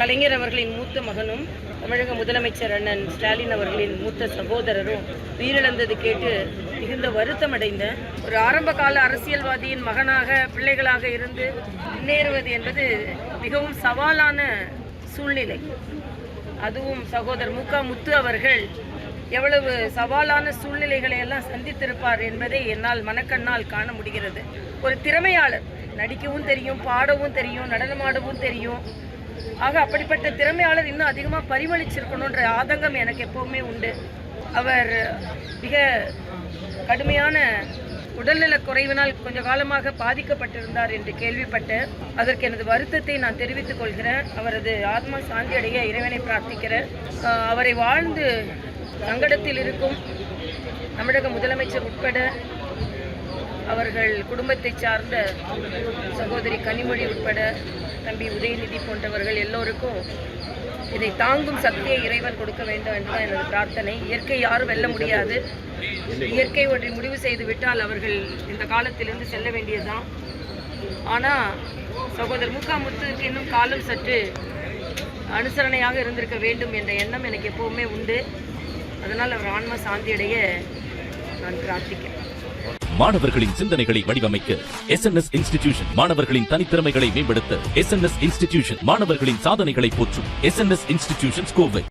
கலைஞர் அவர்களின் மூத்த மகனும் தமிழக முதலமைச்சர் அண்ணன் ஸ்டாலின் அவர்களின் மூத்த சகோதரரும் உயிரிழந்தது கேட்டு மிகுந்த வருத்தம் அடைந்தேன். ஒரு ஆரம்ப கால அரசியல்வாதியின் மகனாக பிள்ளைகளாக இருந்து முன்னேறுவது என்பது மிகவும் சவாலான சூழ்நிலை. அதுவும் சகோதரர் முத்து அவர்கள் எவ்வளவு சவாலான சூழ்நிலைகளை எல்லாம் சந்தித்திருப்பார் என்பதை என்னால் மனக்கண்ணால் காண முடிகிறது. ஒரு திறமையாளர், நடிக்கவும் தெரியும், பாடவும் தெரியும், நடனமாடவும் தெரியும். ஆக அப்படிப்பட்ட திறமையாளர் இன்னும் அதிகமாக பரிமளிச்சிருக்கணுன்ற ஆதங்கம் எனக்கு எப்போவுமே உண்டு. அவர் மிக கடுமையான உடல்நலக் குறைவினால் கொஞ்ச காலமாக பாதிக்கப்பட்டிருந்தார் என்று கேள்விப்பட்டேன். அதற்கு எனது வருத்தத்தை நான் தெரிவித்துக் கொள்கிறேன். அவரது ஆத்மா சாந்தி அடைய இறைவனை பிரார்த்திக்கிறேன். அவரை வாழ்ந்து சங்கடத்தில் இருக்கும் தமிழக முதலமைச்சர் உட்பட அவர்கள் குடும்பத்தை சார்ந்த சகோதரி கனிமொழி உட்பட தம்பி உதயநிதி போன்றவர்கள் எல்லோருக்கும் இதை தாங்கும் சக்தியை இறைவன் கொடுக்க வேண்டும் என்றுதான் எனது பிரார்த்தனை. இயற்கை யாரும் வெல்ல முடியாது. இயற்கை ஒன்றை முடிவு செய்து விட்டால் அவர்கள் இந்த காலத்திலிருந்து செல்ல வேண்டியதுதான். ஆனால் சகோதரர் முத்துக்கு இன்னும் காலம் சற்று அனுசரணையாக இருந்திருக்க வேண்டும் என்ற எண்ணம் எனக்கு எப்போவுமே உண்டு. அதனால் அவர் ஆன்ம சாந்தியடைய நான் பிரார்த்திக்கிறேன். மாணவர்களின் சிந்தனைகளை வடிவமைக்க SNS இன்ஸ்டிடியூஷன், மாணவர்களின் தனித்திறமைகளை மேம்படுத்த SNS இன்ஸ்டிடியூஷன், மாணவர்களின் சாதனைகளை போற்றும் SNS இன்ஸ்டிடியூஷன் கோவை.